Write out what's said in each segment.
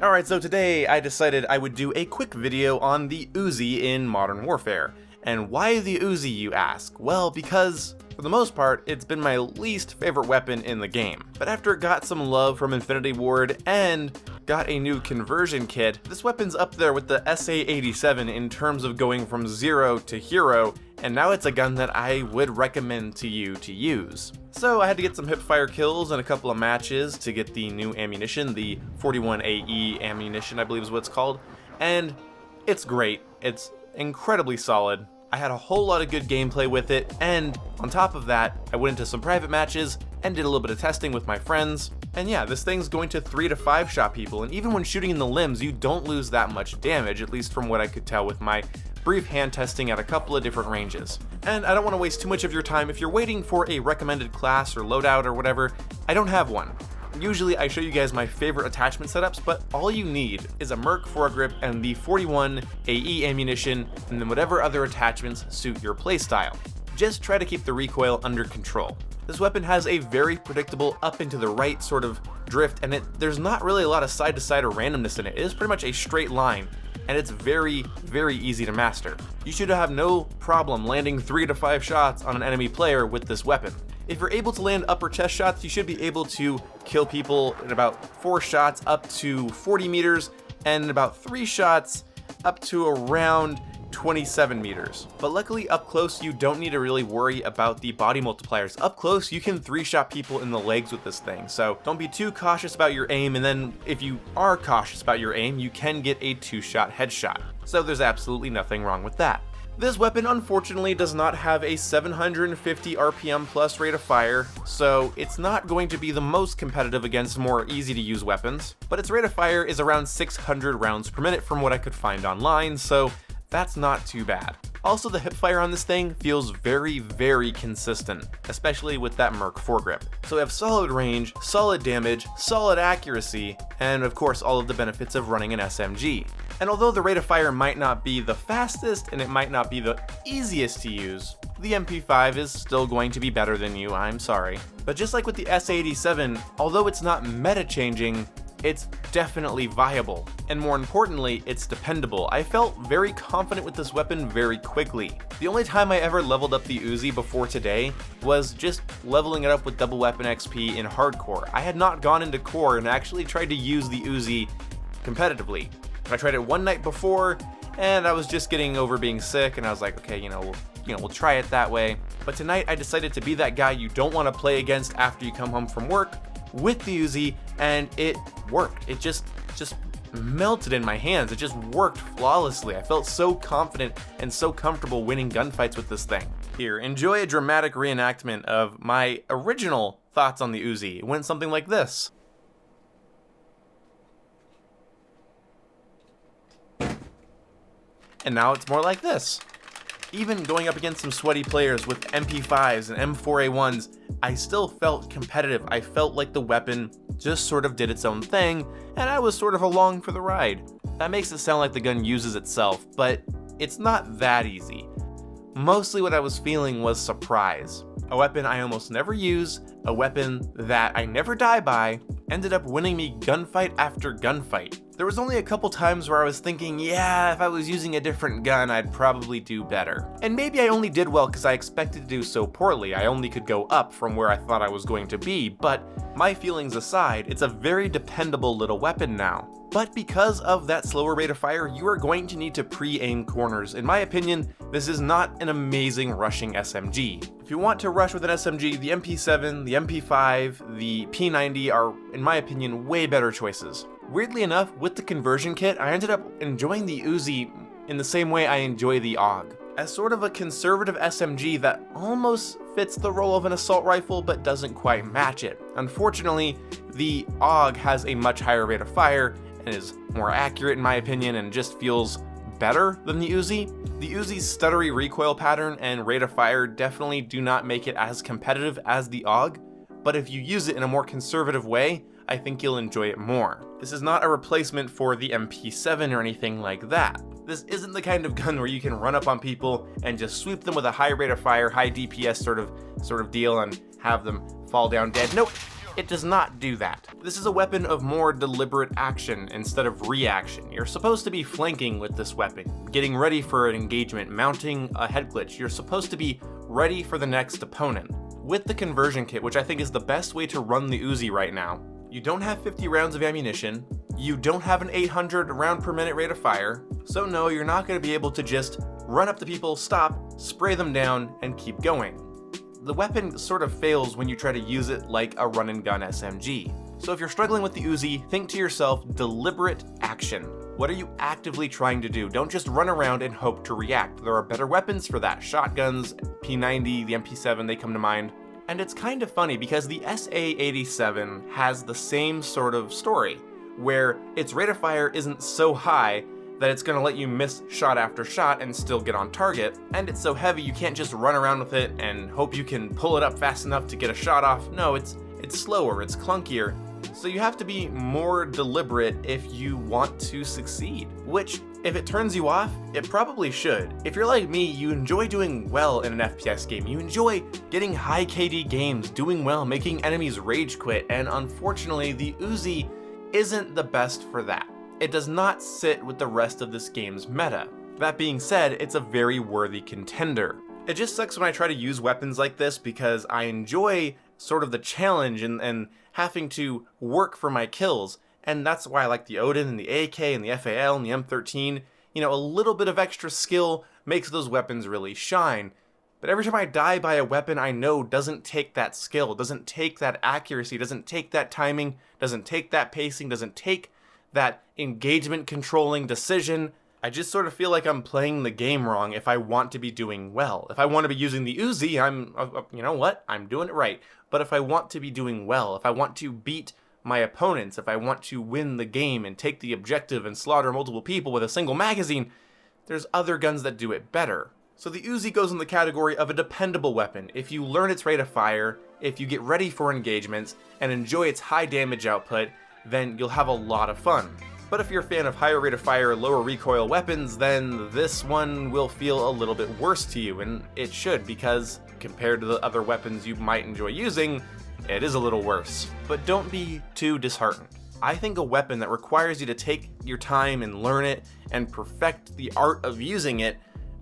Alright, so today I decided I would do a quick video on the UZI in Modern Warfare. And why the UZI, you ask? Well, because, for the most part, it's been my least favorite weapon in the game. But after it got some love from Infinity Ward and got a new conversion kit, this weapon's up there with the SA-87 in terms of going from zero to hero, and now it's a gun that I would recommend to you to use. So I had to get some hipfire kills and a couple of matches to get the new ammunition, the 41AE ammunition I believe is what it's called, and it's great. It's incredibly solid. I had a whole lot of good gameplay with it, and on top of that, I went into some private matches and did a little bit of testing with my friends. And yeah, this thing's going to 3 to 5 shot people, and even when shooting in the limbs, you don't lose that much damage, at least from what I could tell with my brief hand testing at a couple of different ranges. And I don't want to waste too much of your time. If you're waiting for a recommended class or loadout or whatever, I don't have one. Usually I show you guys my favorite attachment setups, but all you need is a Merc foregrip and the 41AE ammunition, and then whatever other attachments suit your playstyle. Just try to keep the recoil under control. This weapon has a very predictable up and to the right sort of drift, and there's not really a lot of side to side or randomness in it. It is pretty much a straight line, and it's very, very easy to master. You should have no problem landing 3 to 5 shots on an enemy player with this weapon. If you're able to land upper chest shots, you should be able to kill people in about 4 shots up to 40 meters, and about 3 shots up to around 27 meters. But luckily up close you don't need to really worry about the body multipliers. Up close you can 3-shot people in the legs with this thing, so don't be too cautious about your aim, and then if you are cautious about your aim, you can get a 2-shot headshot. So there's absolutely nothing wrong with that. This weapon unfortunately does not have a 750 RPM plus rate of fire, so it's not going to be the most competitive against more easy to use weapons, but its rate of fire is around 600 rounds per minute from what I could find online, so that's not too bad. Also, the hipfire on this thing feels very, very consistent, especially with that Merc foregrip. So we have solid range, solid damage, solid accuracy, and of course all of the benefits of running an SMG. And although the rate of fire might not be the fastest and it might not be the easiest to use, the MP5 is still going to be better than you, I'm sorry. But just like with the SA-87, although it's not meta-changing, it's definitely viable, and more importantly, it's dependable. I felt very confident with this weapon very quickly. The only time I ever leveled up the UZI before today was just leveling it up with double weapon XP in hardcore. I had not gone into core and actually tried to use the UZI competitively. I tried it one night before, and I was just getting over being sick, and I was like, okay, we'll try it that way. But tonight I decided to be that guy you don't want to play against after you come home from work with the UZI, and it worked. It just melted in my hands. It just worked flawlessly. I felt so confident and so comfortable winning gunfights with this thing. Here, enjoy a dramatic reenactment of my original thoughts on the UZI. It went something like this. And now it's more like this. Even going up against some sweaty players with MP5s and M4A1s, I still felt competitive. I felt like the weapon just sort of did its own thing, and I was sort of along for the ride. That makes it sound like the gun uses itself, but it's not that easy. Mostly what I was feeling was surprise. A weapon I almost never use, a weapon that I never die by, ended up winning me gunfight after gunfight. There was only a couple times where I was thinking, yeah, if I was using a different gun, I'd probably do better. And maybe I only did well because I expected to do so poorly. I only could go up from where I thought I was going to be, but my feelings aside, it's a very dependable little weapon now. But because of that slower rate of fire, you are going to need to pre-aim corners. In my opinion, this is not an amazing rushing SMG. If you want to rush with an SMG, the MP7, the MP5, the P90 are, in my opinion, way better choices. Weirdly enough, with the conversion kit, I ended up enjoying the UZI in the same way I enjoy the AUG. As sort of a conservative SMG that almost fits the role of an assault rifle but doesn't quite match it. Unfortunately, the AUG has a much higher rate of fire and is more accurate in my opinion and just feels better than the UZI. The UZI's stuttery recoil pattern and rate of fire definitely do not make it as competitive as the AUG, but if you use it in a more conservative way, I think you'll enjoy it more. This is not a replacement for the MP7 or anything like that. This isn't the kind of gun where you can run up on people and just sweep them with a high rate of fire, high DPS sort of deal and have them fall down dead. Nope. It does not do that. This is a weapon of more deliberate action instead of reaction. You're supposed to be flanking with this weapon, getting ready for an engagement, mounting a head glitch. You're supposed to be ready for the next opponent. With the conversion kit, which I think is the best way to run the Uzi right now, you don't have 50 rounds of ammunition, you don't have an 800 round per minute rate of fire, so no, you're not going to be able to just run up to people, stop, spray them down, and keep going. The weapon sort of fails when you try to use it like a run and gun SMG. So if you're struggling with the Uzi, think to yourself, deliberate action. What are you actively trying to do? Don't just run around and hope to react. There are better weapons for that. Shotguns, P90, the MP7, they come to mind. And it's kind of funny because the SA-87 has the same sort of story, where its rate of fire isn't so high that it's gonna let you miss shot after shot and still get on target, and it's so heavy you can't just run around with it and hope you can pull it up fast enough to get a shot off. No, it's slower, it's clunkier, so you have to be more deliberate if you want to succeed, which, if it turns you off, it probably should. If you're like me, you enjoy doing well in an FPS game, you enjoy getting high KD games, doing well, making enemies rage quit, and unfortunately the Uzi isn't the best for that. It does not sit with the rest of this game's meta. That being said, it's a very worthy contender. It just sucks when I try to use weapons like this because I enjoy sort of the challenge and having to work for my kills, and that's why I like the Odin and the AK and the FAL and the M13. You know, a little bit of extra skill makes those weapons really shine. But every time I die by a weapon I know doesn't take that skill, doesn't take that accuracy, doesn't take that timing, doesn't take that pacing, doesn't take that engagement controlling decision, I just sort of feel like I'm playing the game wrong if I want to be doing well. If I want to be using the Uzi, you know what? I'm doing it right. But if I want to be doing well, if I want to beat my opponents, if I want to win the game and take the objective and slaughter multiple people with a single magazine, there's other guns that do it better. So the Uzi goes in the category of a dependable weapon. If you learn its rate of fire, if you get ready for engagements, and enjoy its high damage output, then you'll have a lot of fun. But if you're a fan of higher rate of fire, lower recoil weapons, then this one will feel a little bit worse to you, and it should, because compared to the other weapons you might enjoy using, it is a little worse. But don't be too disheartened. I think a weapon that requires you to take your time and learn it and perfect the art of using it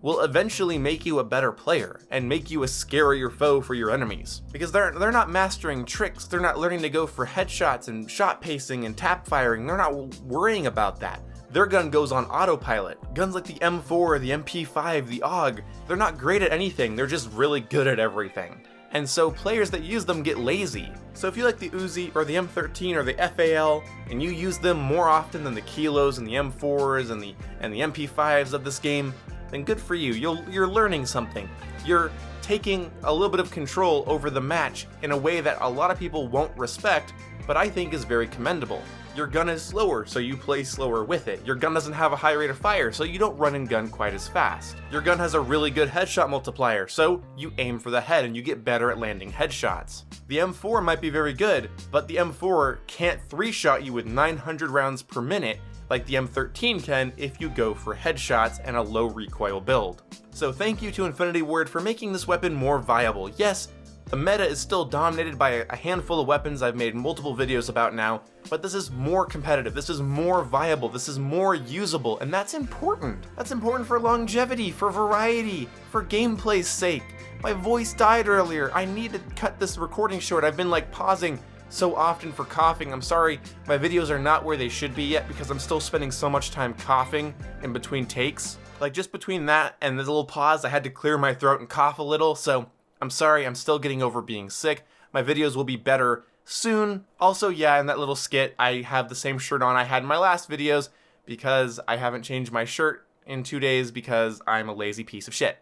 will eventually make you a better player and make you a scarier foe for your enemies. Because they're not mastering tricks, they're not learning to go for headshots and shot pacing and tap firing, they're not worrying about that. Their gun goes on autopilot. Guns like the M4, the MP5, the AUG, they're not great at anything, they're just really good at everything. And so players that use them get lazy. So if you like the Uzi or the M13 or the FAL, and you use them more often than the Kilos and the M4s and the MP5s of this game, then good for you. You're learning something. You're taking a little bit of control over the match in a way that a lot of people won't respect, but I think is very commendable. Your gun is slower, so you play slower with it. Your gun doesn't have a high rate of fire, so you don't run and gun quite as fast. Your gun has a really good headshot multiplier, so you aim for the head and you get better at landing headshots. The M4 might be very good, but the M4 can't 3-shot you with 900 rounds per minute like the M13 can if you go for headshots and a low recoil build. So thank you to Infinity Ward for making this weapon more viable. Yes, the meta is still dominated by a handful of weapons I've made multiple videos about now, but this is more competitive, this is more viable, this is more usable, and that's important. That's important for longevity, for variety, for gameplay's sake. My voice died earlier, I need to cut this recording short. I've been like pausing so often for coughing. I'm sorry, my videos are not where they should be yet because I'm still spending so much time coughing in between takes. Like just between that and this little pause, I had to clear my throat and cough a little, so I'm sorry, I'm still getting over being sick. My videos will be better soon. Also, yeah, in that little skit, I have the same shirt on I had in my last videos because I haven't changed my shirt in 2 days because I'm a lazy piece of shit.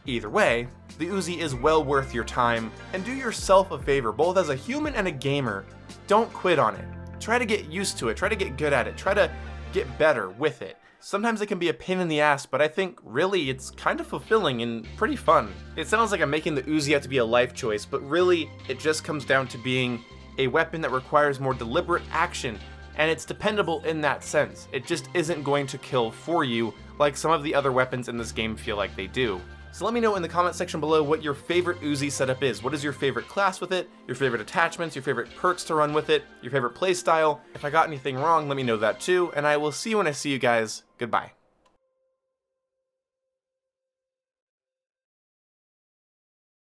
Either way, the Uzi is well worth your time, and do yourself a favor, both as a human and a gamer. Don't quit on it. Try to get used to it, try to get good at it, try to get better with it. Sometimes it can be a pain in the ass, but I think really it's kind of fulfilling and pretty fun. It sounds like I'm making the Uzi out to be a life choice, but really it just comes down to being a weapon that requires more deliberate action, and it's dependable in that sense. It just isn't going to kill for you like some of the other weapons in this game feel like they do. So let me know in the comment section below what your favorite UZI setup is. What is your favorite class with it, your favorite attachments, your favorite perks to run with it, your favorite playstyle. If I got anything wrong, let me know that too, and I will see you when I see you guys. Goodbye.